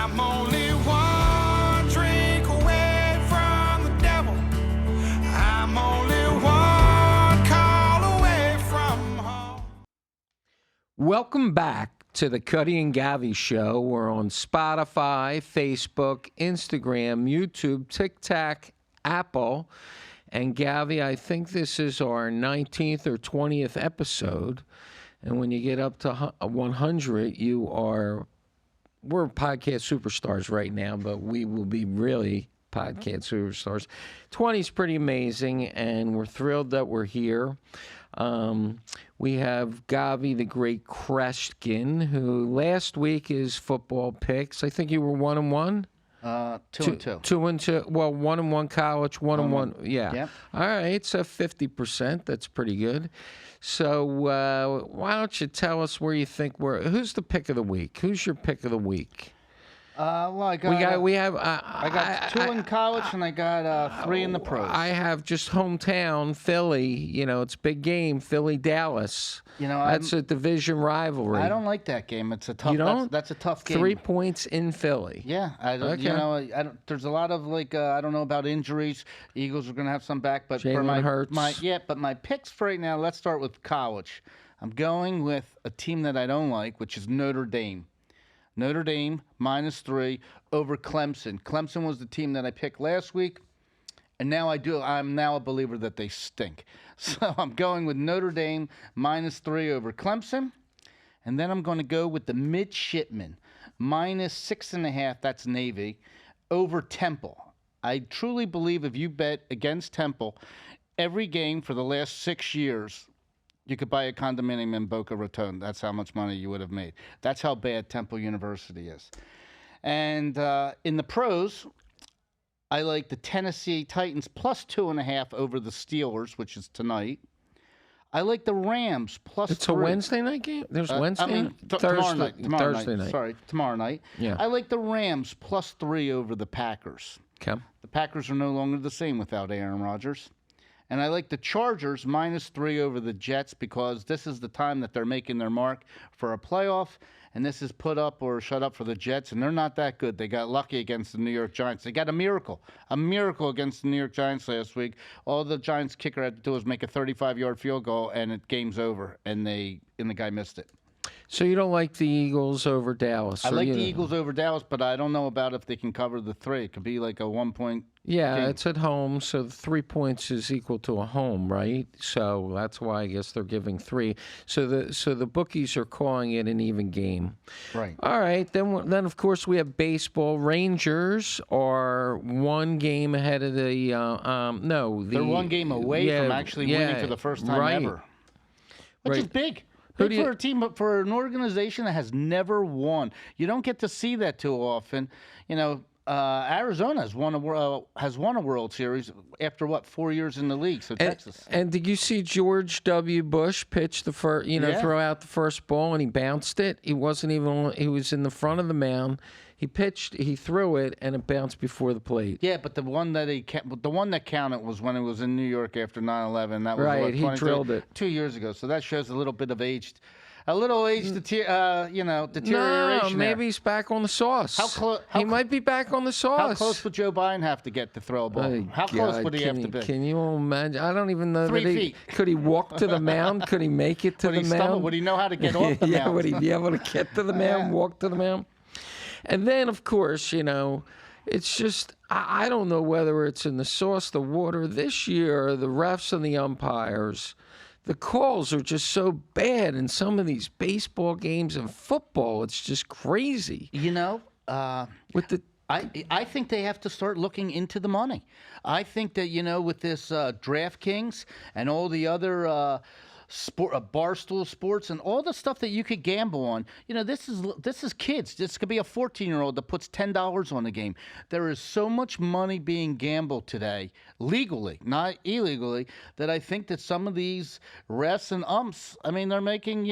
I'm only one drink away from the devil. I'm only one call away from home. Welcome back to the Cutty and Govy Show. We're on Spotify, Facebook, Instagram, YouTube, TikTok, Apple. And Govy, I think this is our 19th or 20th episode. And when you get up to 100, we're podcast superstars right now, but we will be really podcast superstars. 20 is pretty amazing, and we're thrilled that we're here. We have Govy, the great Kreskin, who last week is football picks. I think you were 1-1. 2-2. 2-2. Well, 1-1 college, 1-1. Yeah. Yep. All right. So 50%. That's pretty good. So why don't you tell us where you think who's the pick of the week? Who's your pick of the week? Well, I got 2 in college and I got 3 in the pros. I have just hometown Philly. You know, it's a big game. Philly Dallas. You know, that's a division rivalry. I don't like that game. It's a tough. You don't? That's a tough game. 3 points in Philly. Yeah, Okay. You know, there's a lot of I don't know about injuries. Eagles are going to have some back, but Jalen Hurts. but my picks for right now. Let's start with college. I'm going with a team that I don't like, which is Notre Dame. Notre Dame -3 over Clemson. Clemson was the team that I picked last week, and now I'm now a believer that they stink. So I'm going with Notre Dame -3 over Clemson, and then I'm going to go with the midshipmen -6.5. That's Navy over Temple. I truly believe if you bet against Temple every game for the last 6 years, you could buy a condominium in Boca Raton. That's how much money you would have made. That's how bad Temple University is. And in the pros, I like the Tennessee Titans +2.5 over the Steelers, which is tonight. I like the Rams +3. It's a Wednesday night game? There's Wednesday? Tomorrow night. Thursday night. Sorry, tomorrow night. Yeah. I like the Rams +3 over the Packers. Okay. The Packers are no longer the same without Aaron Rodgers. And I like the Chargers -3 over the Jets because this is the time that they're making their mark for a playoff. And this is put up or shut up for the Jets. And they're not that good. They got lucky against the New York Giants. They got a miracle against the New York Giants last week. All the Giants kicker had to do was make a 35-yard field goal, and the game's over. And the guy missed it. So you don't like the Eagles over Dallas? I like the Eagles over Dallas, but I don't know about if they can cover the 3. It could be like a 1-point Yeah, game. it's at home, so 3 points is equal to a home, right? So that's why I guess they're giving 3. So the bookies are calling it an even game. Right. All right, then of course we have baseball. Rangers are 1 game ahead of the They're 1 game away from actually winning for the first time ever, which is big. Big for a team, but for an organization that has never won. You don't get to see that too often. You know, Arizona has won a World Series after 4 years in the league. So Texas. And did you see George W. Bush pitch the first? Throw out the first ball and he bounced it. He wasn't even. He was in the front of the mound. He pitched, he threw it, and it bounced before the plate. Yeah, but the one that counted was when it was in New York after 9/11. That was right. He drilled it 2 years ago. So that shows a little bit of deterioration. No, maybe he's back on the sauce. He might be back on the sauce. How close would Joe Biden have to get to throw a ball? How close would he have to be? Can you imagine? I don't even know. 3 feet. Could he walk to the mound? Could he make it to the mound? Would he know how to get off the mound? Yeah, would he be able to get to the mound, walk to the mound? And then, of course, it's just, I don't know whether it's in the sauce, the water. This year, the refs and the umpires, the calls are just so bad in some of these baseball games and football. It's just crazy. I think they have to start looking into the money. I think that, with this DraftKings and all the other Barstool Sports and all the stuff that you could gamble on. This is kids. This could be a 14-year-old that puts $10 on the game. There is so much money being gambled today, legally, not illegally, that I think that some of these refs and umps, they're making,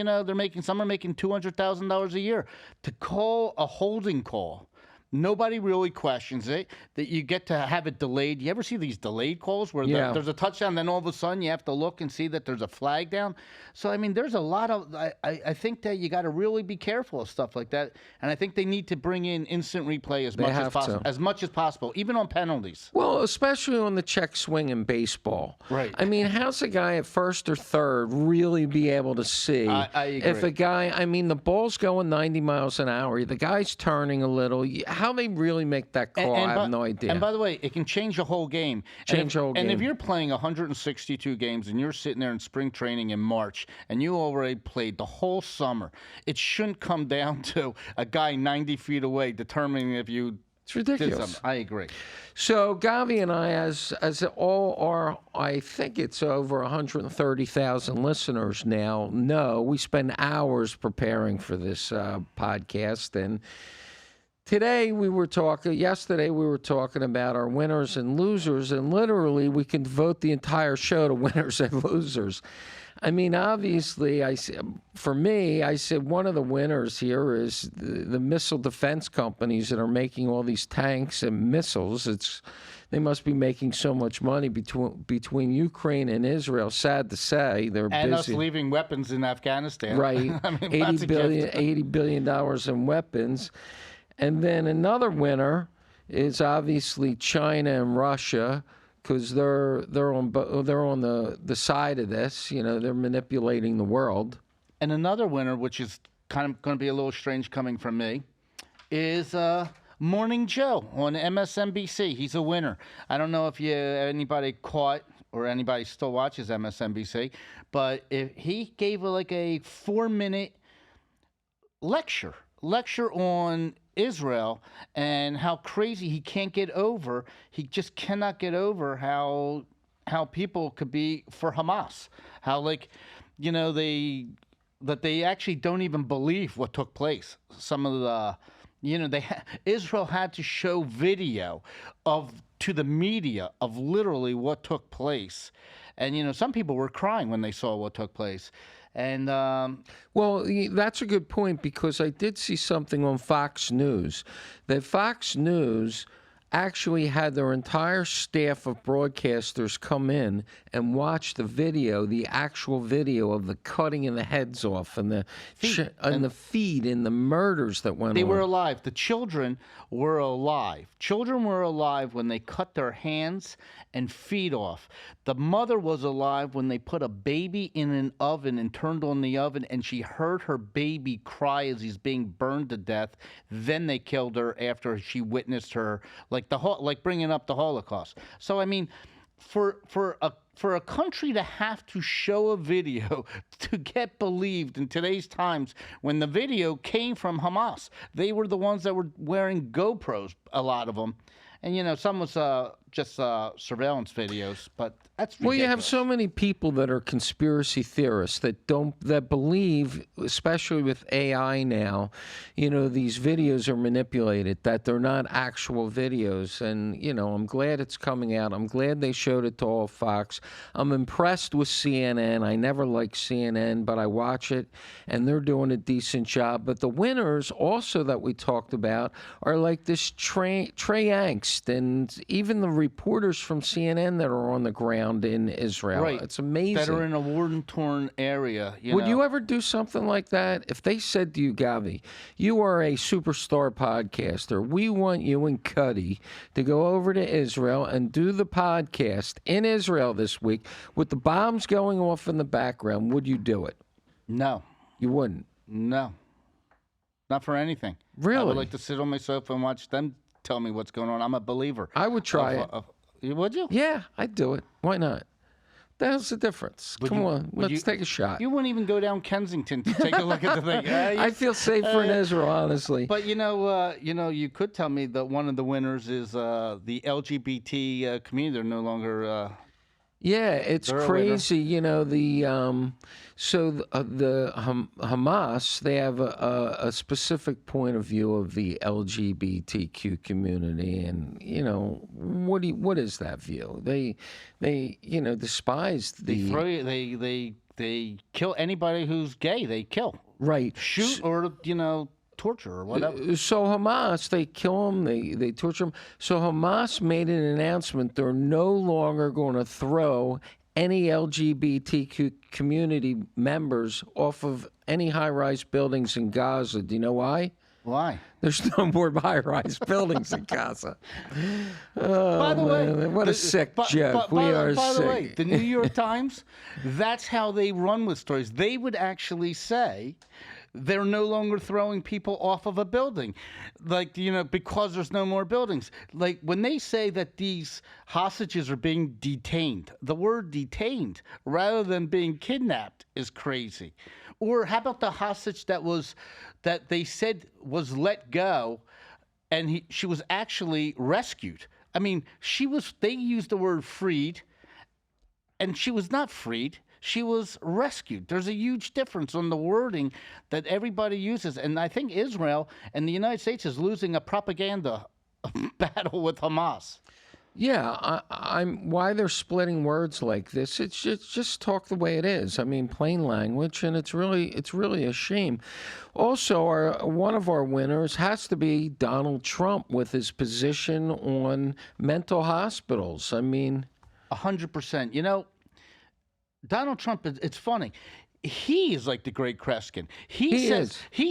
some are making $200,000 a year to call a holding call. Nobody really questions it. That you get to have it delayed. You ever see these delayed calls where Yeah. there's a touchdown, then all of a sudden you have to look and see that there's a flag down? So, I mean, there's a lot of. I think that you got to really be careful of stuff like that. And I think they need to bring in instant replay as much as have possible. to. As much as possible, even on penalties. Well, especially on the check swing in baseball. Right. I mean, how's a guy at first or third really be able to see I agree. if a guy? I mean, the ball's going 90 miles an hour. The guy's turning a little. How they really make that call, I have no idea. And by the way, it can change the whole game. And if you're playing 162 games and you're sitting there in spring training in March and you already played the whole summer, it shouldn't come down to a guy 90 feet away determining if you It's ridiculous. did something. I agree. So Govy and I, as all our, I think it's over 130,000 listeners now, know we spend hours preparing for this podcast. And yesterday we were talking about our winners and losers, and literally we can devote the entire show to winners and losers. I mean, obviously, for me, I said one of the winners here is the missile defense companies that are making all these tanks and missiles. They must be making so much money between Ukraine and Israel. Sad to say, they're and busy. us leaving weapons in Afghanistan. Right, I mean, $80 billion in weapons. And then another winner is obviously China and Russia, because they're on the side of this. You know, they're manipulating the world. And another winner, which is kind of going to be a little strange coming from me, is Morning Joe on MSNBC. He's a winner. I don't know if anybody caught or anybody still watches MSNBC, but if he gave like a 4-minute lecture on Israel and how crazy he can't get over. He just cannot get over how people could be for Hamas. How they actually don't even believe what took place. Some of the Israel had to show video to the media of literally what took place. And some people were crying when they saw what took place. And well, that's a good point, because I did see something on Fox News that Fox News actually had their entire staff of broadcasters come in and watch the actual video of the cutting of the heads off and the feed and the murders that went on. They were alive. The children were alive. Children were alive when they cut their hands and feet off. The mother was alive when they put a baby in an oven and turned on the oven, and she heard her baby cry as he's being burned to death. Then they killed her after she witnessed her, like bringing up the Holocaust. So I mean, for a country to have to show a video to get believed in today's times, when the video came from Hamas, they were the ones that were wearing GoPros, a lot of them. And, some was just surveillance videos, but that's ridiculous. Well, you have so many people that are conspiracy theorists that believe, especially with AI now, these videos are manipulated, that they're not actual videos. And, I'm glad it's coming out. I'm glad they showed it to all Fox. I'm impressed with CNN. I never liked CNN, but I watch it, and they're doing a decent job. But the winners also that we talked about are like this Trey Angst, and even the reporters from CNN that are on the ground in Israel. Right. It's amazing. That are in a war-torn area. Would you ever do something like that? If they said to you, Govy, you are a superstar podcaster. We want you and Cutty to go over to Israel and do the podcast in Israel this week with the bombs going off in the background. Would you do it? No. You wouldn't? No. Not for anything. Really? I would like to sit on my sofa and watch them tell me what's going on. I'm a believer. I would try it. Would you? Yeah, I'd do it. Why not? The hell's the difference? Come on, let's take a shot. You wouldn't even go down Kensington to take a look at the thing. I feel safer in Israel, honestly. But you could tell me that one of the winners is the LGBT community. They're no longer. Yeah, it's crazy. The Hamas, they have a specific point of view of the LGBTQ community, and what is that view? They despise the. They kill anybody who's gay. They kill. Right. Shoot or torture or whatever. So Hamas, they kill them, they torture them. So Hamas made an announcement they're no longer going to throw any LGBTQ community members off of any high-rise buildings in Gaza. Do you know why? Why? There's no more high-rise buildings in Gaza. By the way, What a sick joke. We are by sick. the way, the New York Times, that's how they run with stories. They would actually say they're no longer throwing people off of a building, like, because there's no more buildings. Like, when they say that these hostages are being detained, the word detained rather than being kidnapped is crazy. Or how about the hostage that they said was let go, and she was actually rescued? I mean, they used the word freed, and she was not freed. She was rescued. There's a huge difference on the wording that everybody uses. And I think Israel and the United States is losing a propaganda battle with Hamas. Yeah, I'm why they're splitting words like this. It's just talk the way it is. I mean, plain language, and it's really a shame. Also, one of our winners has to be Donald Trump with his position on mental hospitals. I mean, 100%. Donald Trump, it's funny. He is like the great Kreskin. He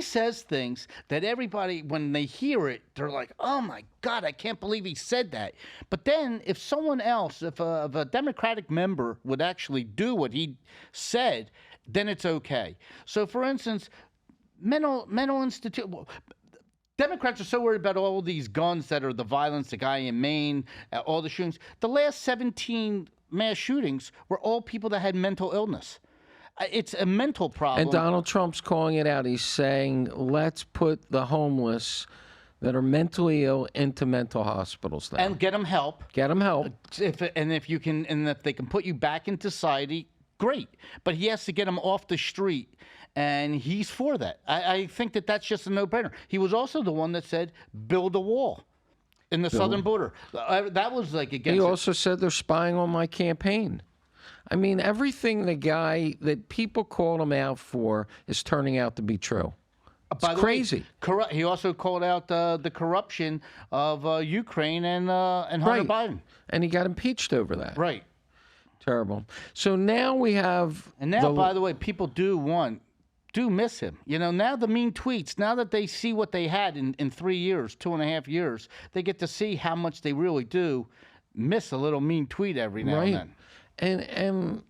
says things that everybody, when they hear it, they're like, "Oh my God, I can't believe he said that." But then, if someone else, if a Democratic member would actually do what he said, then it's okay. So, for instance, mental institute. Democrats are so worried about all these guns that are the violence, the guy in Maine, all the shootings. The last 17 mass shootings were all people that had mental illness. It's a mental problem. And Donald Trump's calling it out. He's saying, let's put the homeless that are mentally ill into mental hospitals now. And get them help. Get them help. If they can put you back into society, great. But he has to get them off the street, and he's for that. I think that's just a no-brainer. He was also the one that said, build a wall in the southern border. That was like against. He also said they're spying on my campaign. I mean, everything the guy that people called him out for is turning out to be true. It's crazy. He also called out the corruption of Ukraine and Hunter Biden. And he got impeached over that. Right. Terrible. So now we have... And now, by the way, people do miss him. Now the mean tweets, now that they see what they had in 3 years, 2.5 years, they get to see how much they really do miss a little mean tweet every now and then. And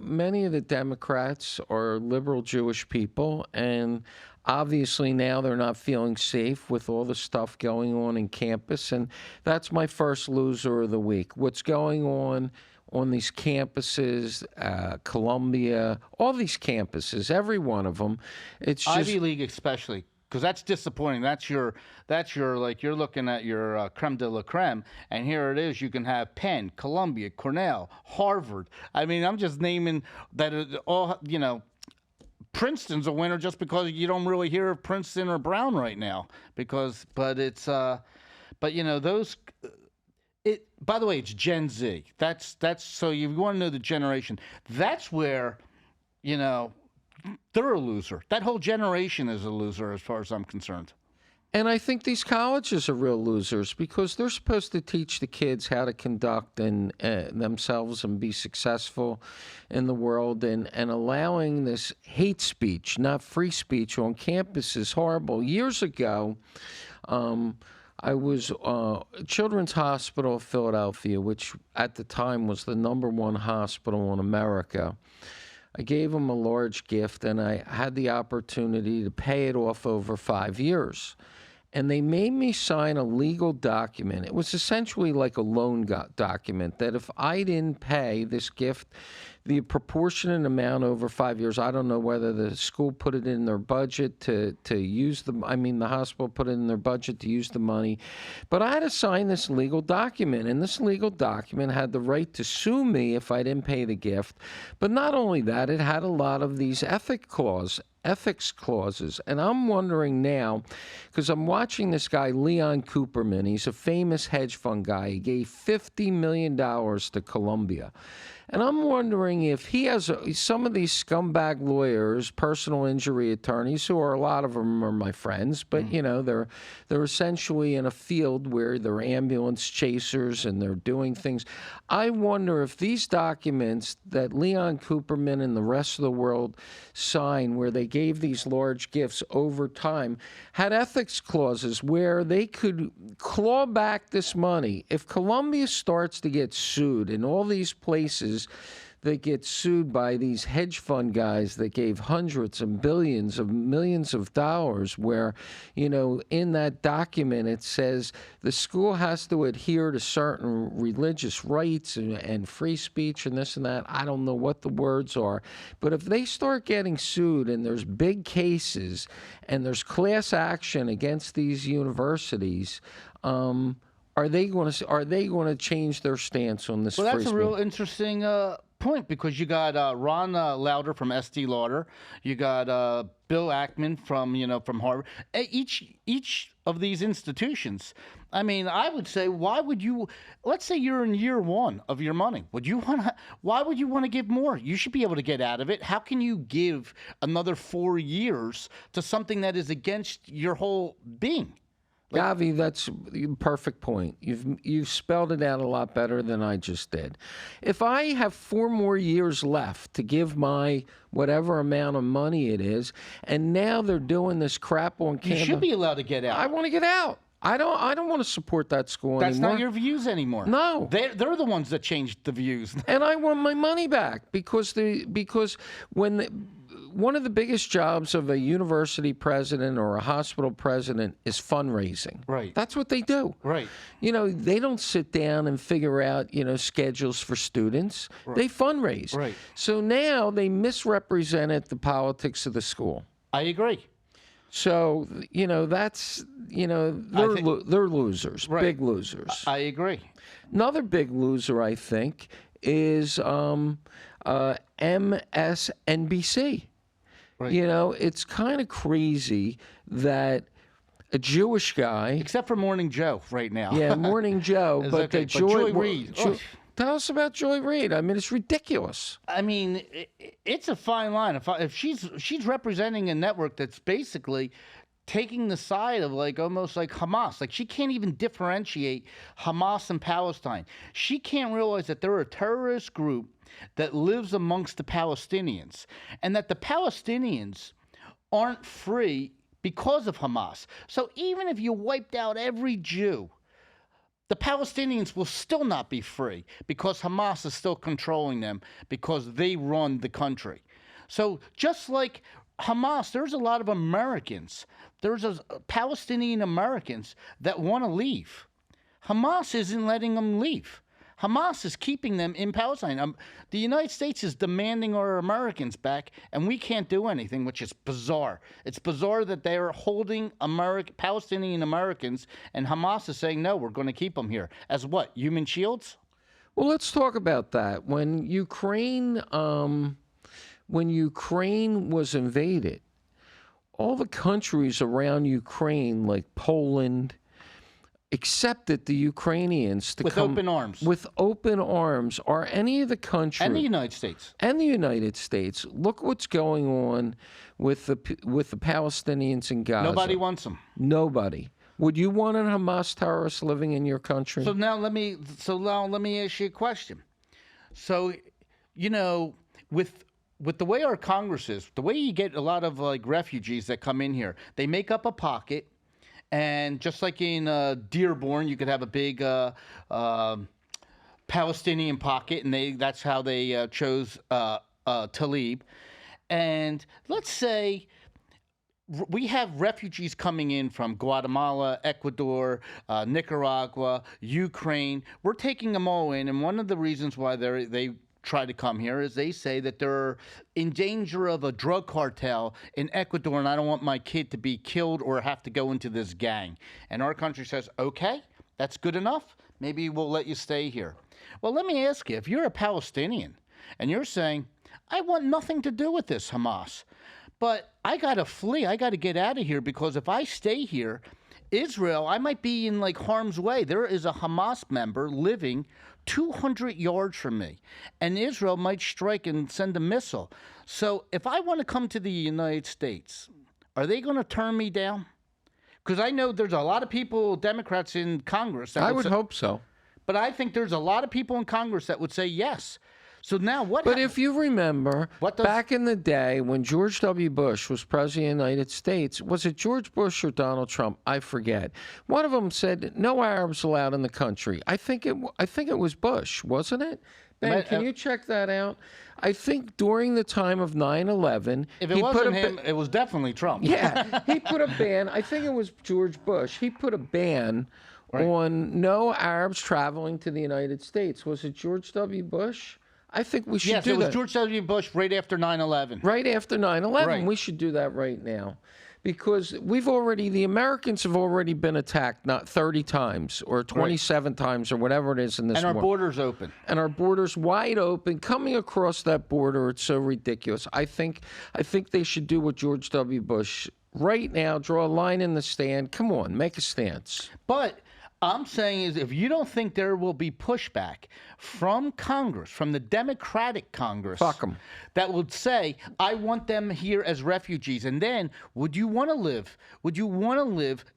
many of the Democrats are liberal Jewish people, and obviously now they're not feeling safe with all the stuff going on in campus, and that's my first loser of the week. What's going on these campuses, Columbia, all these campuses, every one of them. It's just Ivy League especially. Because that's disappointing. That's your like, you're looking at your creme de la creme, and here it is. You can have Penn, Columbia, Cornell, Harvard. I mean, I'm just naming that all. Princeton's a winner just because you don't really hear of Princeton or Brown right now. Those. By the way, it's Gen Z. That's so you want to know the generation. That's where, they're a loser. That whole generation is a loser as far as I'm concerned. And I think these colleges are real losers because they're supposed to teach the kids how to conduct themselves and be successful in the world. And allowing this hate speech, not free speech, on campus is horrible. Years ago, I was Children's Hospital of Philadelphia, which at the time was the #1 hospital in America. I gave them a large gift, and I had the opportunity to pay it off over 5 years. And they made me sign a legal document. It was essentially like a loan document that if I didn't pay this gift, the proportionate amount over 5 years, I don't know whether the school put it in their budget to use the hospital put it in their budget to use the money. But I had to sign this legal document, and this legal document had the right to sue me if I didn't pay the gift. But not only that, it had a lot of these ethics clauses. And I'm wondering now, because I'm watching this guy, Leon Cooperman. He's a famous hedge fund guy. He gave $50 million to Columbia. And I'm wondering if he has some of these scumbag lawyers, personal injury attorneys, who are a lot of them are my friends, but they're essentially in a field where they're ambulance chasers and they're doing things. I wonder if these documents that Leon Cooperman and the rest of the world signed, where they gave these large gifts over time, had ethics clauses where they could claw back this money. If Columbia starts to get sued in all these places that get sued by these hedge fund guys that gave hundreds and billions of millions of dollars, where, in that document it says the school has to adhere to certain religious rights and free speech and this and that. I don't know what the words are. But if they start getting sued and there's big cases and there's class action against these universities, are they going to change their stance on this? Well, that's free a real speech? interesting point, because you got Ron Lauder from SD Lauder, you got Bill Ackman from Harvard. Each of these institutions. I mean, I would say, why would you? Let's say you're in year one of your money. Why would you want to give more? You should be able to get out of it. How can you give another 4 years to something that is against your whole being? Govy, that's a perfect point. You've spelled it out a lot better than I just did. If I have 4 more years left to give my whatever amount of money it is, and now they're doing this crap on campus, You should be allowed to get out. I want to get out. I don't want to support that school That's anymore. not your views anymore. No. They're the ones that changed the views. And I want my money back because one of the biggest jobs of a university president or a hospital president is fundraising. Right. That's what they do. Right. They don't sit down and figure out, schedules for students. Right. They fundraise. Right. So now they misrepresented the politics of the school. I agree. So, that's, they're losers, Right. big losers. I agree. Another big loser, I think, is MSNBC. Right. It's kind of crazy that a Jewish guy, Except for Morning Joe right now. yeah, Morning Joe, but okay, the but Joy Reid. Tell us about Joy Reid. I mean, it's ridiculous. I mean, it's a fine line. If she's representing a network that's basically taking the side of almost like Hamas. Like, she can't even differentiate Hamas and Palestine. She can't realize that they're a terrorist group that lives amongst the Palestinians, and that the Palestinians aren't free because of Hamas. So even if you wiped out every Jew, the Palestinians will still not be free because Hamas is still controlling them because they run the country. So just like Hamas, there's a lot of Americans. There's Palestinian Americans that want to leave. Hamas isn't letting them leave. Hamas is keeping them in Palestine. The United States is demanding our Americans back, and we can't do anything, which is bizarre. It's bizarre that they are holding Palestinian Americans, and Hamas is saying, no, we're going to keep them here. As what, human shields? Well, let's talk about that. When Ukraine was invaded, all the countries around Ukraine, like Poland, accepted the Ukrainians to with come open arms. With open arms. Are any of the countries And the United States. And the United States. Look what's going on with the Palestinians in Gaza. Nobody wants them. Nobody. Would you want a Hamas terrorist living in your country? So now let me ask you a question. So, with the way our Congress is, the way you get a lot of refugees that come in here, they make up a pocket. And just like in Dearborn, you could have a big Palestinian pocket, and that's how they chose Tlaib. And let's say we have refugees coming in from Guatemala, Ecuador, Nicaragua, Ukraine. We're taking them all in, and one of the reasons why they try to come here is they say that they're in danger of a drug cartel in Ecuador, and I don't want my kid to be killed or have to go into this gang. And our country says, okay, that's good enough. Maybe we'll let you stay here. Well, let me ask you, if you're a Palestinian and you're saying, I want nothing to do with this Hamas, but I got to flee, I got to get out of here, because if I stay here, Israel, I might be in like harm's way. There is a Hamas member living 200 yards from me, and Israel might strike and send a missile. So if I want to come to the United States, are they going to turn me down? Because I know there's a lot of people, Democrats in Congress. That I would hope so. But I think there's a lot of people in Congress that would say yes. So now what? But if you remember, back in the day when George W. Bush was president of the United States, was it George Bush or Donald Trump? I forget. One of them said no Arabs allowed in the country. I think it was Bush, wasn't it? Ben, can you check that out? I think during the time of 9/11, if it wasn't him, it was definitely Trump. Yeah, he put a ban. I think it was George Bush. He put a ban on no Arabs traveling to the United States. Was it George W. Bush? I think we should do that. Yes, it was George W. Bush right after 9/11. Right after 9/11. Right. We should do that right now. Because the Americans have already been attacked not 30 times or 27 times or whatever it is in this war. And our border's open. And our border's wide open. Coming across that border, it's so ridiculous. I think they should do what George W. Bush right now, draw a line in the sand. Come on, make a stance. But I'm saying is if you don't think there will be pushback from Congress, from the Democratic Congress, fuck 'em, that would say, I want them here as refugees. And then would you want to live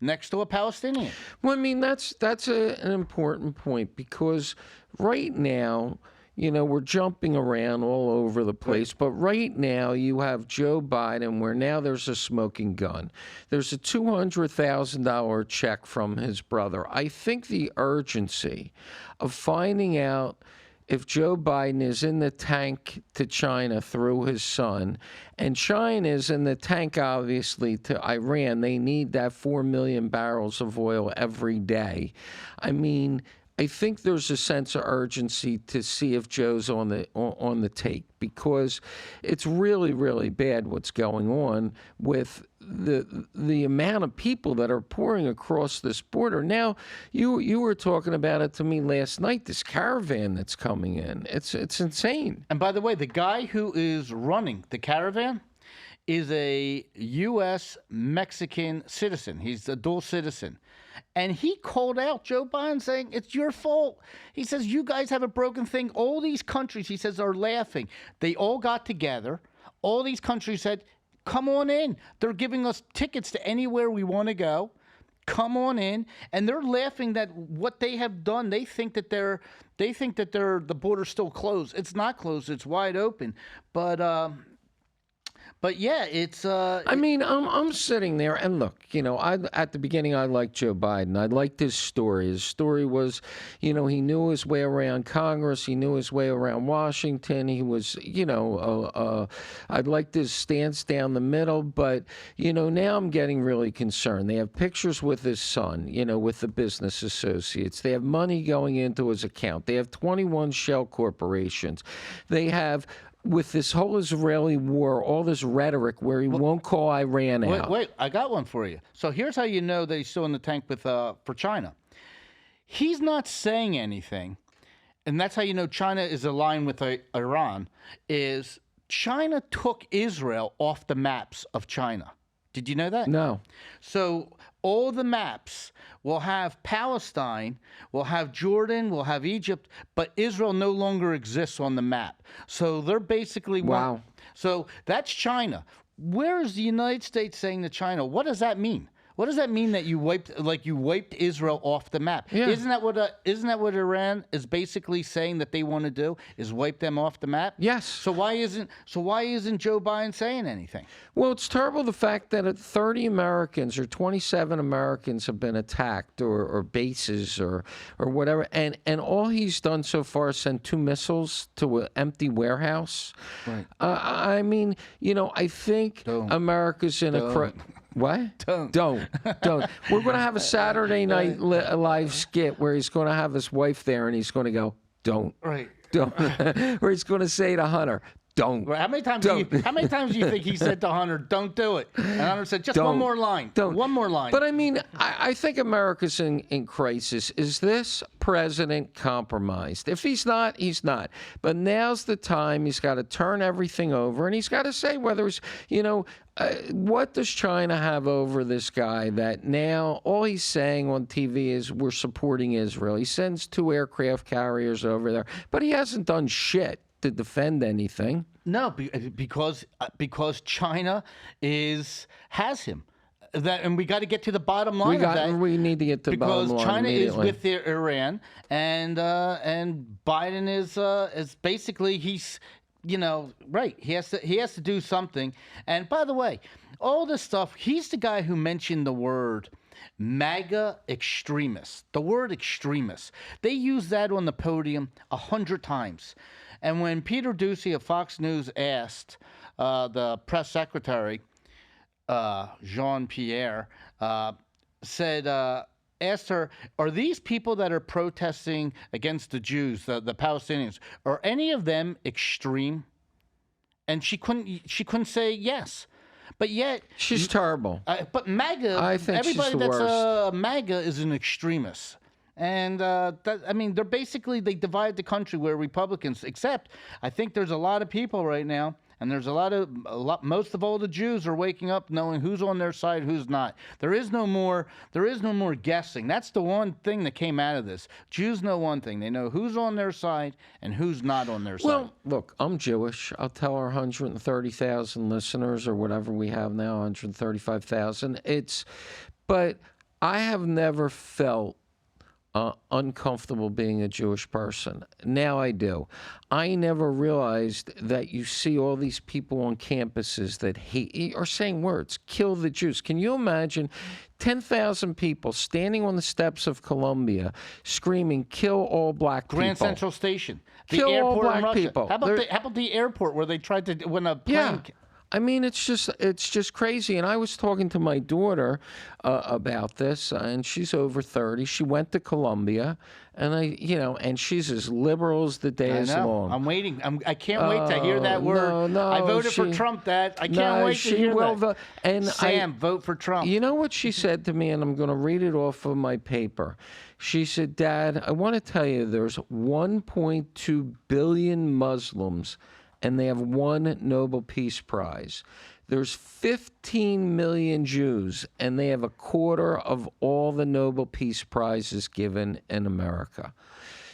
next to a Palestinian? Well, I mean, that's an important point because right now, you know, we're jumping around all over the place, but right now you have Joe Biden where now there's a smoking gun. There's a $200,000 check from his brother. I think the urgency of finding out if Joe Biden is in the tank to China through his son, and China is in the tank, obviously, to Iran, they need that 4 million barrels of oil every day. I mean, I think there's a sense of urgency to see if Joe's on the take because it's really, really bad what's going on with the amount of people that are pouring across this border. Now, you were talking about it to me last night, this caravan that's coming in. It's insane. And by the way, the guy who is running the caravan is a U.S. Mexican citizen. He's a dual citizen. And he called out Joe Biden saying, it's your fault. He says, you guys have a broken thing. All these countries, he says, are laughing. They all got together. All these countries said, come on in. They're giving us tickets to anywhere we want to go. Come on in. And they're laughing that what they have done, they think that the border's still closed. It's not closed. It's wide open. But yeah, it's. I mean, I'm sitting there, and look, you know, at the beginning, I liked Joe Biden. I liked his story. His story was, you know, he knew his way around Congress. He knew his way around Washington. He was, you know, I liked his stance down the middle. But, you know, now I'm getting really concerned. They have pictures with his son, you know, with the business associates. They have money going into his account. They have 21 shell corporations. They have, with this whole Israeli war, all this rhetoric where he won't call Iran out. Wait, I got one for you. So here's how you know that he's still in the tank with for China. He's not saying anything, and that's how you know China is aligned with Iran, is China took Israel off the maps of China. Did you know that? No. So all the maps will have Palestine, will have Jordan, will have Egypt, but Israel no longer exists on the map. So they're basically... Wow. So that's China. Where is the United States saying to China? What does that mean? What does that mean that you wiped Israel off the map? Yeah. Isn't that what Iran is basically saying that they want to do? Is wipe them off the map? Yes. So why isn't Joe Biden saying anything? Well, it's terrible the fact that 30 Americans or 27 Americans have been attacked or bases or whatever, and all he's done so far is send 2 missiles to an empty warehouse. Right. I mean, you know, I think America's in a... What? Don't. We're going to have a Saturday night live skit where he's going to have his wife there and he's going to go, don't. Right. Don't. Or he's going to say to Hunter, don't. How many times? Don't. How many times do you think he said to Hunter, "Don't do it"? And Hunter said, "Just one Don't. more line. Don't. One more line." But I mean, I think America's in crisis. Is this president compromised? If he's not, he's not. But now's the time. He's got to turn everything over, and he's got to say whether it's, what does China have over this guy that now all he's saying on TV is we're supporting Israel. He sends 2 aircraft carriers over there, but he hasn't done shit to defend anything. No, because China has him. And we got to get to the bottom line of that. We need to get to the bottom line because China is immediately. with Iran, and Biden is basically he's right. He has to do something. And by the way, all this stuff. He's the guy who mentioned the word MAGA extremists. The word extremists. They use that on the podium 100 times. And when Peter Doocy of Fox News asked the press secretary, Jean-Pierre, asked her, are these people that are protesting against the Jews, the Palestinians, are any of them extreme? And she couldn't say yes. But yet She's terrible. But MAGA, I think she's everybody the that's worst. MAGA is an extremist. And they're basically, they divide the country where Republicans, except I think there's a lot of people right now, and there's most of all the Jews are waking up knowing who's on their side, who's not. There is no more guessing. That's the one thing that came out of this. Jews know one thing. They know who's on their side and who's not on their side. Well, look, I'm Jewish. I'll tell our 130,000 listeners or whatever we have now, 135,000. But I have never felt uncomfortable being a Jewish person. Now I do. I never realized that you see all these people on campuses that are saying words, kill the Jews. Can you imagine 10,000 people standing on the steps of Columbia screaming, kill all black people? Grand Central Station. The Kill all airport black in Russia. people. How about the airport where they tried to, when a plane... Yeah. I mean, it's just crazy. And I was talking to my daughter about this, and she's over 30. She went to Columbia, and and she's as liberal as the day is long. I'm waiting. I can't wait to hear that word. No, I voted for Trump. I can't wait to hear that. And Sam, vote for Trump. You know what she said to me, and I'm going to read it off of my paper. She said, Dad, I want to tell you there's 1.2 billion Muslims, and they have 1 Nobel Peace Prize. There's 15 million Jews, and they have 1/4 of all the Nobel Peace Prizes given in America.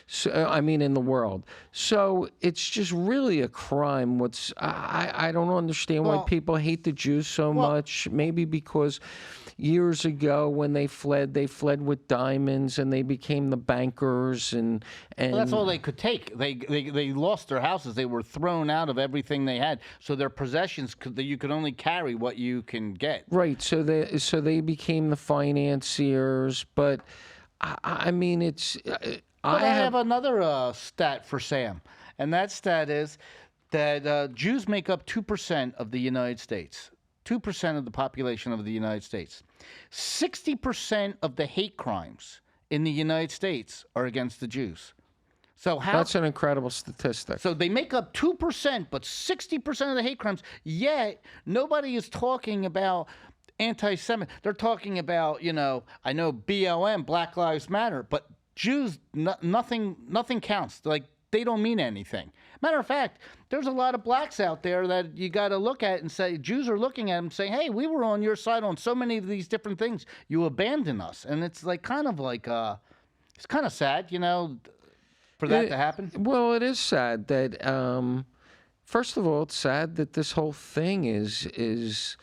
So, in the world. So it's just really a crime. I don't understand why people hate the Jews so much. Maybe because years ago when they fled with diamonds and they became the bankers and that's all they could take. They lost their houses. They were thrown out of everything they had. So their possessions you could only carry what you can get. Right. So they became the financiers. But I have another stat for Sam, and that stat is that Jews make up 2% of the United States. 2% of the population of the United States. 60% of the hate crimes in the United States are against the Jews. So that's an incredible statistic. So they make up 2%, but 60% of the hate crimes. Yet nobody is talking about anti-Semitic. They're talking about, I know BLM, Black Lives Matter, but Jews, nothing counts. Like, they don't mean anything. Matter of fact, there's a lot of blacks out there that you got to look at and say, Jews are looking at them saying, hey, we were on your side on so many of these different things. You abandoned us. And it's it's kind of sad, for that to happen. Well, it is sad that, first of all, it's sad that this whole thing is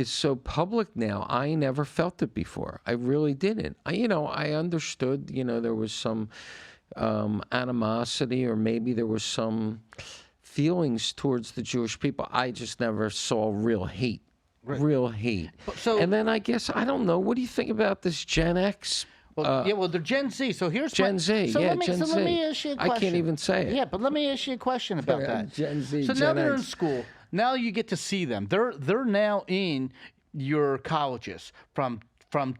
so public now. I never felt it before. I really didn't. I understood, there was some animosity, or maybe there was some feelings towards the Jewish people. I just never saw real hate. Right. Real hate. And then I guess, I don't know, what do you think about this Gen X? Well, they're Gen Z. So here's Gen Z. Gen Z. Let me ask you a question. I can't even say it. Yeah, but let me ask you a question about that. Gen Z. So Gen now they're X. in school. Now you get to see them. They're now in your colleges from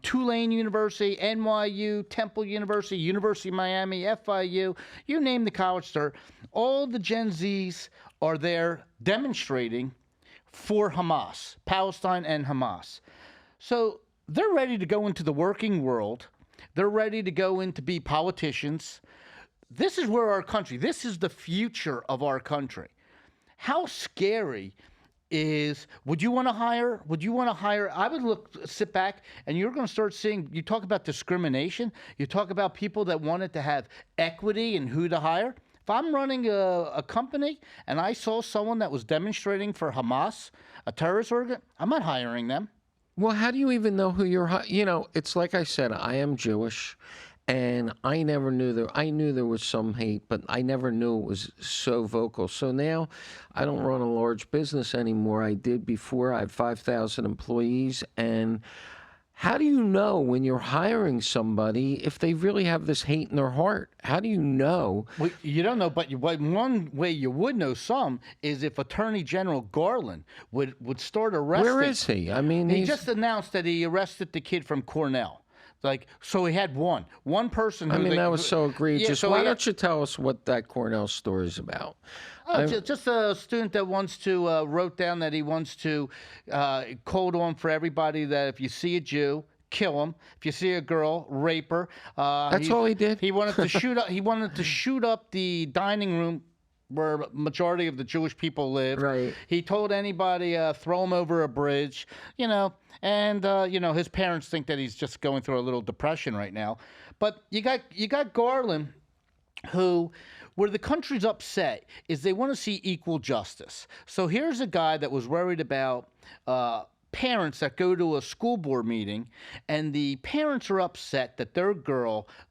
Tulane University, NYU, Temple University, University of Miami, FIU. You name the college, all the Gen Zs are there demonstrating for Hamas, Palestine and Hamas. So they're ready to go into the working world. They're ready to go in to be politicians. This is where our country, this is the future of our country. How scary would you want to hire? I would sit back, and you're going to start seeing, you talk about discrimination, you talk about people that wanted to have equity and who to hire. If I'm running a company and I saw someone that was demonstrating for Hamas, a terrorist organ, I'm not hiring them. Well, how do you even know who you're? It's like I said, I am Jewish, and I never knew there. I knew there was some hate, but I never knew it was so vocal. So now, I don't run a large business anymore. I did before. I had 5,000 employees, and how do you know when you're hiring somebody if they really have this hate in their heart? How do you know? Well, you don't know, but one way you would know some is if Attorney General Garland would start arresting. Where is he? I mean, he just announced that he arrested the kid from Cornell. So he had one person. That was so egregious. Yeah, so why don't you tell us what that Cornell story is about? Just a student that wrote down that he wants to code on for everybody that if you see a Jew, kill him. If you see a girl, rape her. That's all he did. He wanted to shoot up. He wanted to shoot up the dining room where majority of the Jewish people live. Right. He told anybody throw him over a bridge. And his parents think that he's just going through a little depression right now. But you got Garland, who, where the country's upset is they want to see equal justice. So here's a guy that was worried about parents that go to a school board meeting, and the parents are upset that their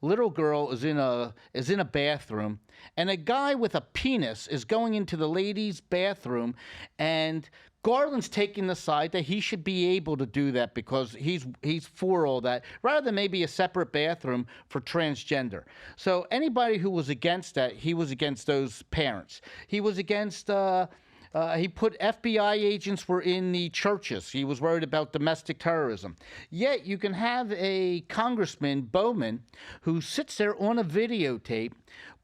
little girl is in a bathroom, and a guy with a penis is going into the ladies' bathroom, and Garland's taking the side that he should be able to do that because he's for all that, rather than maybe a separate bathroom for transgender. So anybody who was against that, he was against those parents. He was against. He put FBI agents were in the churches. He was worried about domestic terrorism. Yet you can have a congressman, Bowman, who sits there on a videotape,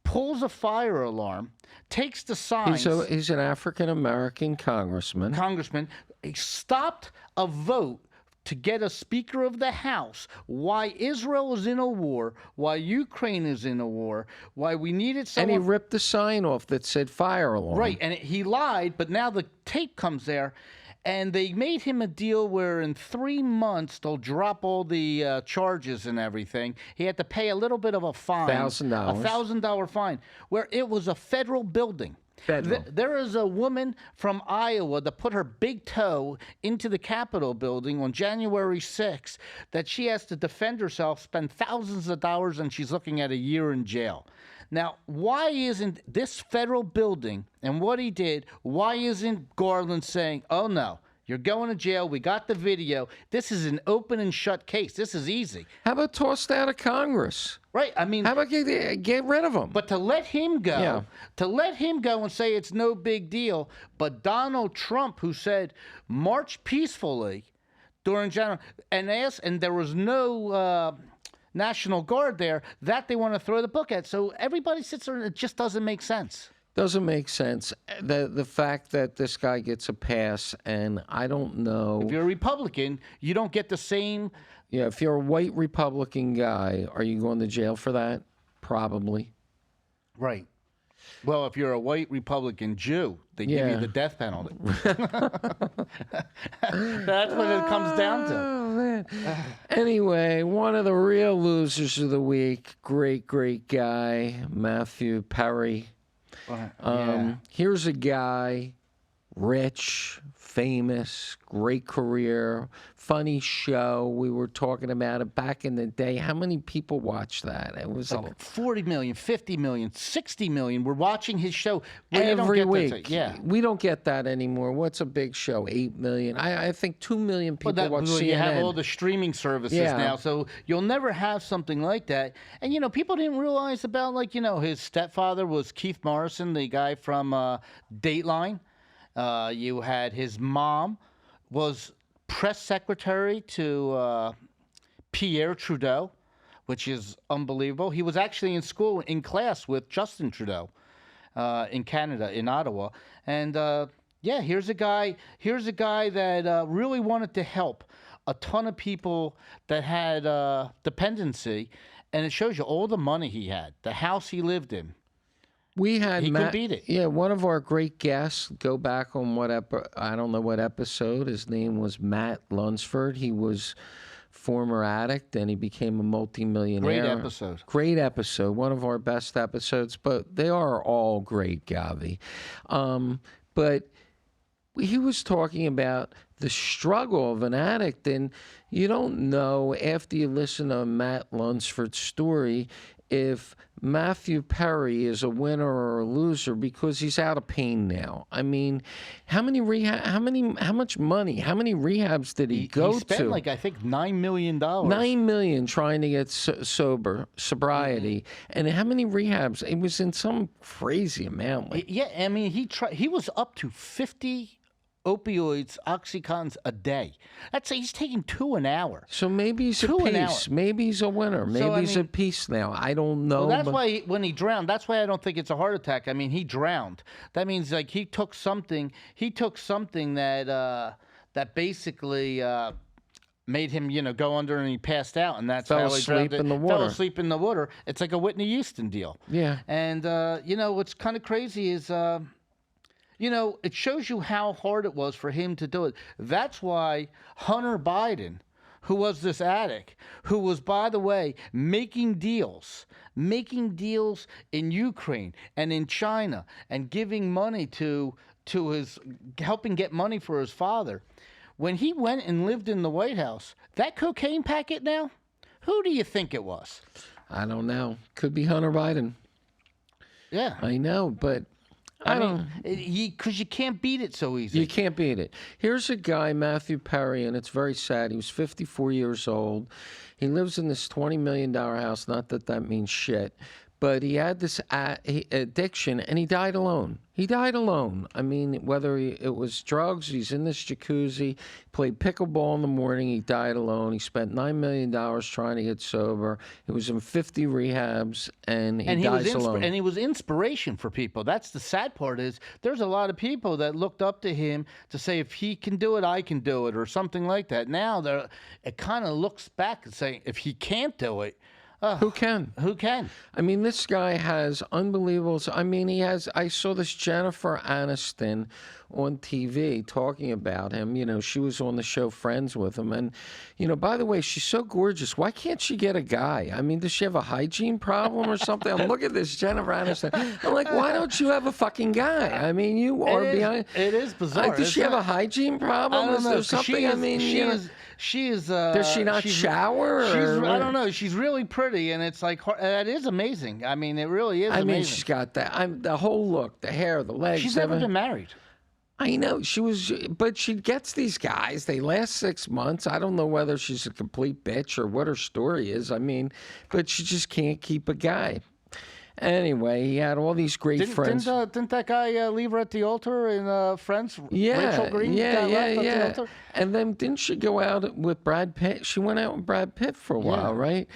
pulls a fire alarm, takes the signs. He's an African-American congressman. He stopped a vote to get a Speaker of the House, why Israel is in a war, why Ukraine is in a war, why we needed someone. And he ripped the sign off that said fire alarm. Right, and he lied, but now the tape comes there, and they made him a deal where in 3 months they'll drop all the charges and everything. He had to pay a little bit of a fine. $1,000. A $1,000 fine, where it was a federal building. There is a woman from Iowa that put her big toe into the Capitol building on January 6th that she has to defend herself, spend thousands of dollars, and she's looking at a year in jail. Now, why isn't this federal building and what he did, why isn't Garland saying, oh, no, you're going to jail, we got the video, this is an open and shut case, this is easy. How about tossed out of Congress? Right, I mean, how about get rid of him? But to let him go, and say it's no big deal, but Donald Trump, who said march peacefully during January, and there was no National Guard there, that they want to throw the book at. So everybody sits there, and it just doesn't make sense. Doesn't make sense. The fact that this guy gets a pass, and I don't know. If you're a Republican, you don't get the same. Yeah, if you're a white Republican guy, are you going to jail for that? Probably. Right. Well, if you're a white Republican Jew, they give you the death penalty. That's what it comes down to. Oh, man. Anyway, one of the real losers of the week, great guy, Mathew Perry. Here's a guy, rich, famous, great career, funny show. We were talking about it back in the day. How many people watched that? It was like 40 million, 50 million, 60 million. We're watching his show every week. We don't get that anymore. What's a big show? 8 million. I think 2 million people watch CNN. You have all the streaming services now, so you'll never have something like that. And, people didn't realize about, his stepfather was Keith Morrison, the guy from Dateline. You had his mom was press secretary to Pierre Trudeau, which is unbelievable. He was actually in school in class with Justin Trudeau. in Canada, in Ottawa. And yeah, here's a guy that really wanted to help a ton of people that had dependency, and it shows you all the money he had, the house he lived in. We had He couldn't beat it. Yeah, one of our great guests. Go back on I don't know what episode. His name was Matt Lunsford. He was former addict, and he became a multimillionaire. Great episode. Great episode. One of our best episodes. But they are all great, Govy. But he was talking about the struggle of an addict, and you don't know after you listen to Matt Lunsford's story if Mathew Perry is a winner or a loser because he's out of pain now. I mean, how much money, how many rehabs did he go to? He spent like, I think, $9 million. $9 million trying to get sobriety. And how many rehabs? It was in some crazy amount. Yeah, I mean, he was up to 50 opioids, Oxycontins a day. That's he's taking 2 an hour. So maybe he's a piece. Maybe he's a winner. Maybe he's a piece now. I don't know. Well, that's why when he drowned, that's why I don't think it's a heart attack. I mean, he drowned. That means like he took something that that basically made him, go under and he passed out, and that's Fell how he asleep drowned. in the water. Fell asleep in the water. It's like a Whitney Houston deal. Yeah. And what's kind of crazy is it shows you how hard it was for him to do it. That's why Hunter Biden, who was this addict, who was, by the way, making deals in Ukraine and in China and giving money to helping get money for his father. When he went and lived in the White House, that cocaine packet now, who do you think it was? I don't know. Could be Hunter Biden. Yeah. I know, but I don't. Because you can't beat it so easy. You can't beat it. Here's a guy, Mathew Perry, and it's very sad. He was 54 years old. He lives in this $20 million house. Not that that means shit. But he had this addiction, and he died alone. He died alone. I mean, whether it was drugs, he's in this jacuzzi, played pickleball in the morning, he died alone. He spent $9 million trying to get sober. He was in 50 rehabs, and he dies alone. And he was inspiration for people. That's the sad part is there's a lot of people that looked up to him to say, if he can do it, I can do it, or something like that. Now it kind of looks back and saying, if he can't do it, who can? Who can? I mean, this guy has unbelievable. I mean, I saw this Jennifer Aniston on TV talking about him. She was on the show Friends with him. And, by the way, she's so gorgeous. Why can't she get a guy? I mean, does she have a hygiene problem or something? I'm looking at this Jennifer Aniston. I'm like, why don't you have a fucking guy? I mean, you are behind. It is bizarre. Does she have a hygiene problem? I don't Is know. there something? She is. Does she not shower? I don't know. She's really pretty, and it's like that is amazing. I mean, it really is. I mean, amazing. she's got that. The whole look, the hair, the legs. She's never been married. I know but she gets these guys. They last 6 months. I don't know whether she's a complete bitch or what her story is. I mean, but she just can't keep a guy. Anyway, he had all these great friends. Didn't that guy leave her at the altar in Friends? Yeah, Rachel Green yeah. And then didn't she go out with Brad Pitt? She went out with Brad Pitt for a while, right?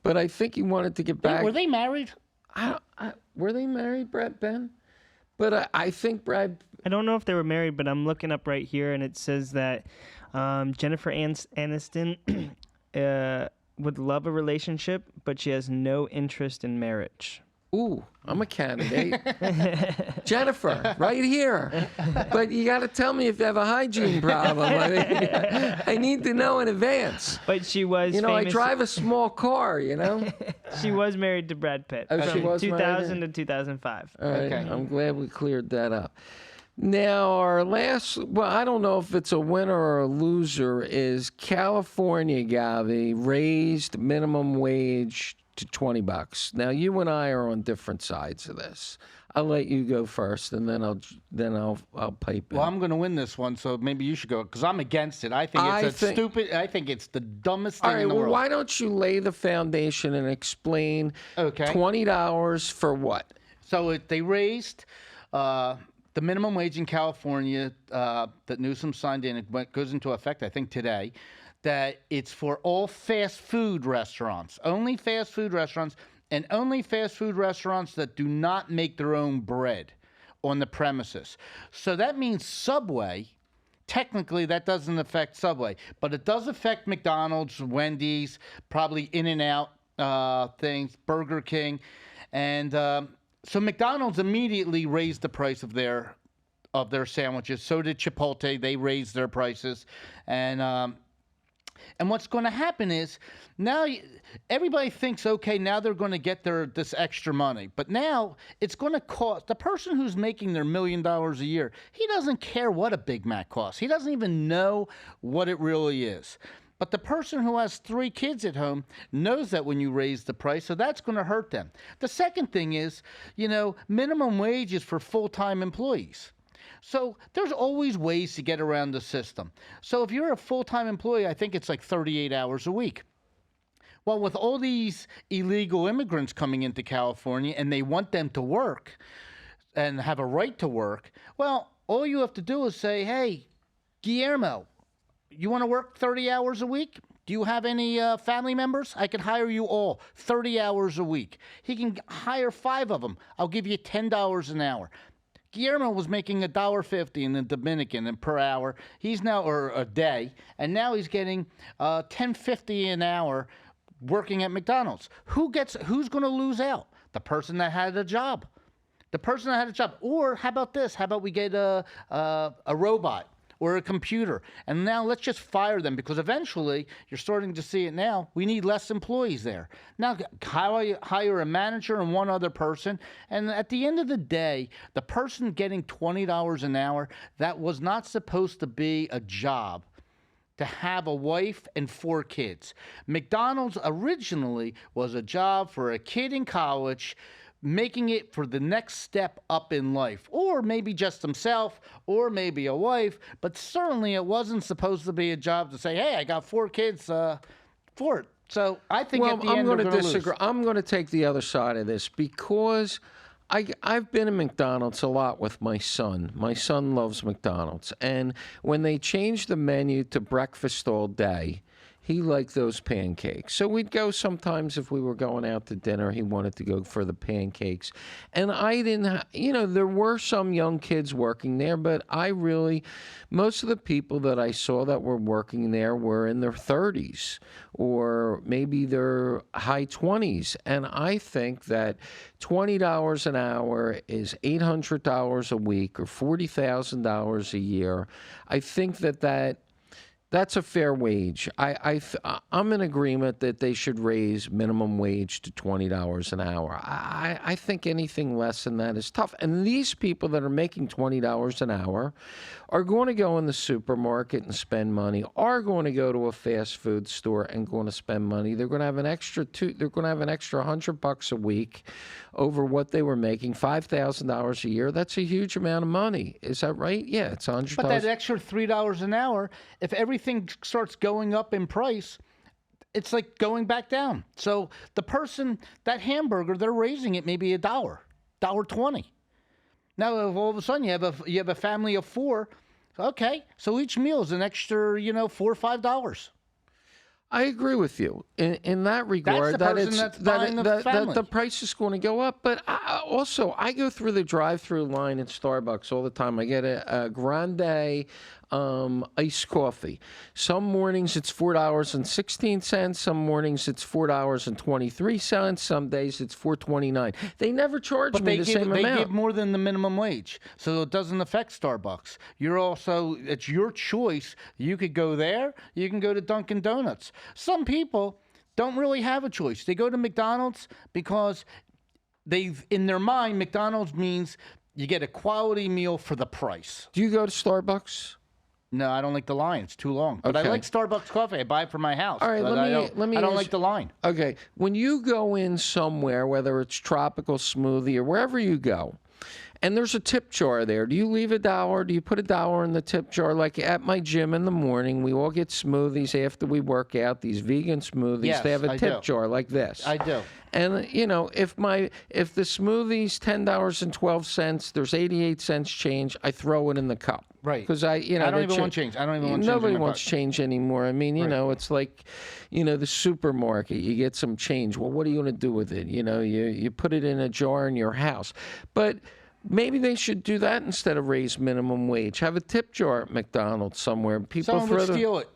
But I think he wanted to get back. Were they married? Were they married, Brad Ben? But I think Brad. I don't know if they were married, but I'm looking up right here, and it says that Jennifer Aniston would love a relationship, but she has no interest in marriage. Ooh, I'm a candidate. Jennifer, right here. But you got to tell me if you have a hygiene problem. I mean, I need to know in advance. But she was I drive a small car, She was married to Brad Pitt from 2000 to 2005. All right, okay. I'm glad we cleared that up. Now, our last, I don't know if it's a winner or a loser, is California, Govy, raised minimum wage to $20. Now, you and I are on different sides of this. I'll let you go first, and then I'll pipe in. Well, I'm going to win this one, so maybe you should go because I'm against it. I think it's stupid. I think it's the dumbest thing in the world. Why don't you lay the foundation and explain? Okay. $20 for what? So they raised the minimum wage in California that Newsom signed in. It goes into effect, I think, today. That it's for all fast food restaurants, only fast food restaurants, and only fast food restaurants that do not make their own bread on the premises. So that means Subway. Technically, that doesn't affect Subway, but it does affect McDonald's, Wendy's, probably In-N-Out things, Burger King, and so McDonald's immediately raised the price of their sandwiches. So did Chipotle; they raised their prices, and what's going to happen is now everybody thinks, okay, now they're going to get this extra money. But now it's going to cost the person who's making their $1 million a year. He doesn't care what a Big Mac costs. He doesn't even know what it really is. But the person who has 3 kids at home knows that when you raise the price, so that's going to hurt them. The second thing is, minimum wage is for full-time employees. So there's always ways to get around the system. So if you're a full-time employee, I think it's like 38 hours a week. Well, with all these illegal immigrants coming into California and they want them to work and have a right to work, well, all you have to do is say, hey, Guillermo, you want to work 30 hours a week? Do you have any family members? I can hire you all 30 hours a week. He can hire 5 of them. I'll give you $10 an hour. Guillermo was making $1.50 in the Dominican and per hour. He's now, or a day, and now he's getting $10.50 an hour working at McDonald's. Who's going to lose out? The person that had a job. The person that had a job. Or how about this? How about we get a robot or a computer, and now let's just fire them, because eventually, you're starting to see it now, we need less employees there. Now, hire a manager and 1 other person, and at the end of the day, the person getting $20 an hour, that was not supposed to be a job to have a wife and 4 kids. McDonald's originally was a job for a kid in college, making it for the next step up in life, or maybe just himself, or maybe a wife, but certainly it wasn't supposed to be a job to say, hey, I got 4 kids for it. So I think at the end we're going to disagree. I'm going to take the other side of this, because I've been in McDonald's a lot with my son. My son loves McDonald's, and when they changed the menu to breakfast all day, he liked those pancakes. So we'd go sometimes if we were going out to dinner. He wanted to go for the pancakes. And I didn't, there were some young kids working there, but most of the people that I saw that were working there were in their 30s or maybe their high 20s. And I think that $20 an hour is $800 a week or $40,000 a year. I think that's a fair wage. I'm in agreement that they should raise minimum wage to $20 an hour. I think anything less than that is tough. And these people that are making $20 an hour are going to go in the supermarket and spend money, are going to go to a fast food store and going to spend money. They're going to have an extra $100 a week over what they were making, $5,000 a year. That's a huge amount of money. Is that right? Yeah, it's $100. But that extra $3 an hour, if everything starts going up in price, it's like going back down. So the person, that hamburger, they're raising it maybe $1.20. Now all of a sudden you have a family of 4. Okay, so each meal is an extra, $4 or $5. I agree with you in that regard. That's that the price is going to go up. But I go through the drive-through line at Starbucks all the time. I get a grande iced coffee. Some mornings it's $4.16. Some mornings it's $4.23. Some days it's $4.29. They never charge me the same amount. They give more than the minimum wage, so it doesn't affect Starbucks. It's your choice. You could go there. You can go to Dunkin' Donuts. Some people don't really have a choice. They go to McDonald's because in their mind, McDonald's means you get a quality meal for the price. Do you go to Starbucks? No, I don't like the line. It's too long. But Okay. I like Starbucks coffee. I buy it for my house. All right, but I don't like the line. Okay, when you go in somewhere, whether it's Tropical Smoothie or wherever you go, And there's a tip jar there. Do you leave $1? Do you put $1 in the tip jar? Like at my gym in the morning, we all get smoothies after we work out, these vegan smoothies. Yes, they have a I tip do. jar like this. I do. And if the smoothie's $10.12, there's 88 cents change. I throw it in the cup. Right. Because I don't even want change. I don't even want change. Nobody in my wants pocket. change anymore. I mean, it's like, the supermarket. You get some change. Well, what are you going to do with it? You put it in a jar in your house. But maybe they should do that instead of raise minimum wage. Have a tip jar at McDonald's somewhere. People Someone would steal it.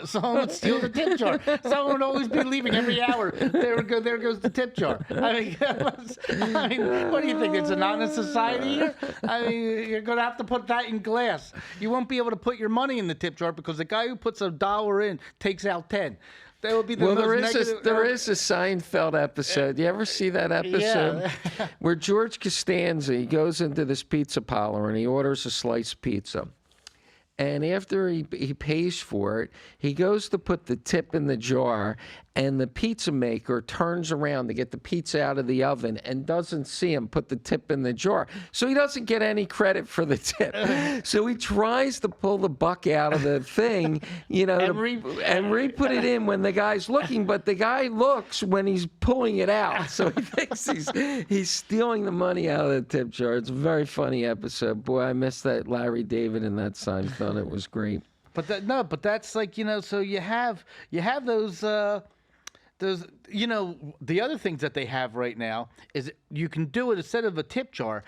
Someone would steal the tip jar. Someone would always be leaving every hour. There goes the tip jar. I mean, what do you think? It's an honest society here? I mean, you're going to have to put that in glass. You won't be able to put your money in the tip jar because the guy who puts $1 in takes out 10. That would be the Well, most there is negative. a Seinfeld episode. You ever see that episode where George Costanza, he goes into this pizza parlor and he orders a sliced pizza. And after he pays for it, he goes to put the tip in the jar, and the pizza maker turns around to get the pizza out of the oven and doesn't see him put the tip in the jar. So he doesn't get any credit for the tip. So he tries to pull the buck out of the thing, and re-put it in when the guy's looking, but the guy looks when he's pulling it out. So he thinks he's stealing the money out of the tip jar. It's a very funny episode. Boy, I missed that Larry David in that Seinfeld. It was great. But that's like, so you have those the other things that they have right now is you can do it instead of a tip jar.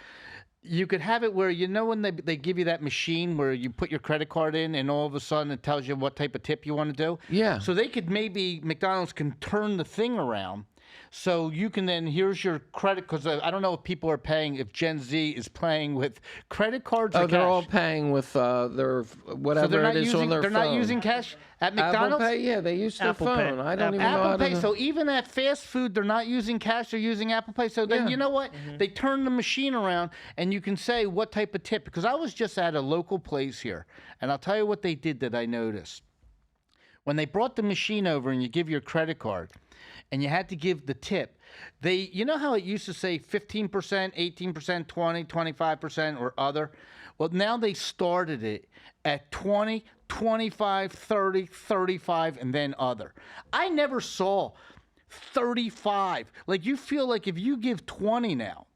You could have it where, when they give you that machine where you put your credit card in and all of a sudden it tells you what type of tip you want to do. Yeah. So McDonald's can turn the thing around. So you can then, here's your credit, because I don't know if Gen Z is paying with credit cards or cash. They're all paying with their whatever it is on their phone. They're not using cash at McDonald's? Apple Pay, yeah, they use their Apple Pay. phone. I don't even know Apple how Pay. to... So even at fast food, they're not using cash; they're using Apple Pay. So then, Yeah. you know what? They turn the machine around, and you can say what type of tip. Because I was just at a local place here, and I'll tell you what they did that I noticed. When they brought the machine over, and you give your credit card, and you had to give the tip, you know how it used to say 15%, 18%, 20, 25%, or other? Well, now they started it at 20, 25, 30, 35, and then other. I never saw 35. Like, you feel like if you give 20 now,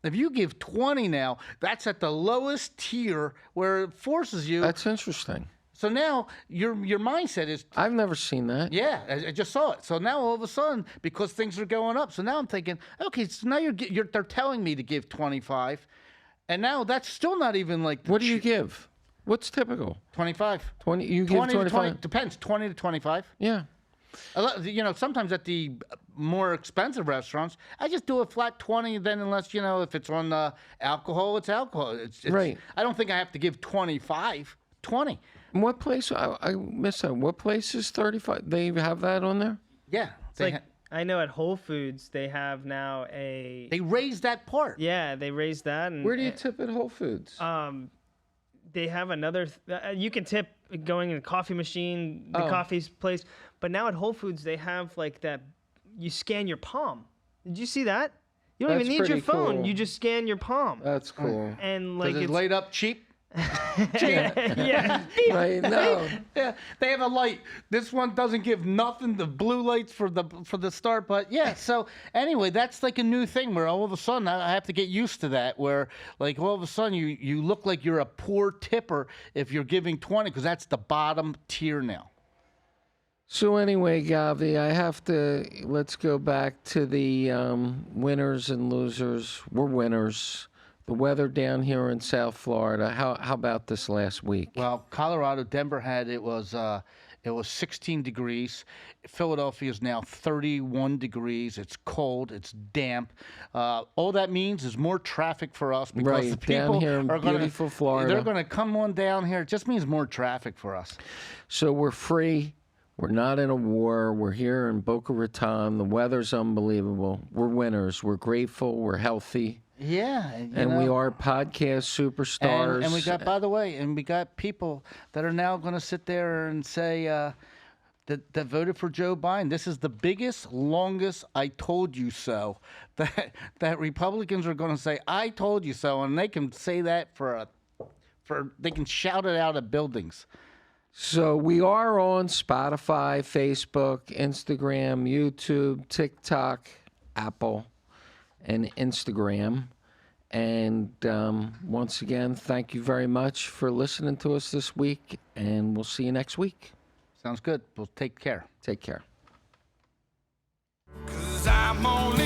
that's at the lowest tier where it forces you. That's interesting. So now your mindset is, I've never seen that. yeah, I just saw it. So now all of a sudden, because things are going up, so now I'm thinking, okay, so now they're telling me to give 25, and now that's still not even like. What do you give? What's typical? 25. 20. You give 20 to 25. 20 depends. 20 to 25. Yeah. Sometimes at the more expensive restaurants, I just do a flat 20. Then unless if it's on alcohol, it's alcohol. It's Right. I don't think I have to give 25. 20. And what place? I missed that. What place is 35? They have that on there? Yeah. It's like, I know at Whole Foods they have now They raised that part. Yeah, they raised that. And Where do you tip at Whole Foods? they have another. You can tip going in a coffee machine, the coffee place. But now at Whole Foods they have like that. You scan your palm. Did you see that? You don't That's even need your pretty phone. cool. You just scan your palm. That's cool. And like Is it laid up cheap? yeah. Right? No. Yeah, they have a light. This one doesn't give nothing. The blue lights for the start, but yeah. So anyway, that's like a new thing where all of a sudden I have to get used to that. Where like all of a sudden you look like you're a poor tipper if you're giving 20 because that's the bottom tier now. So anyway, Govy, let's go back to the winners and losers. We're winners. The weather down here in South Florida. How about this last week? Well, Colorado, Denver it was 16 degrees. Philadelphia is now 31 degrees. It's cold. It's damp. All that means is more traffic for us because Right, the people down here in are beautiful Florida. They're going to come on down here. It just means more traffic for us. So we're free. We're not in a war. We're here in Boca Raton. The weather's unbelievable. We're winners. We're grateful. We're healthy. Yeah, And we are podcast superstars. And we got, by the way, we got people that are now going to sit there and say, that voted for Joe Biden. This is the biggest, longest "I told you so" that Republicans are going to say. "I told you so," and they can say that they can shout it out at buildings. So we are on Spotify, Facebook, Instagram, YouTube, TikTok, Apple, and Instagram. And once again, thank you very much for listening to us this week, and we'll see you next week. Sounds good. Well, take care. Take care. 'Cause I'm only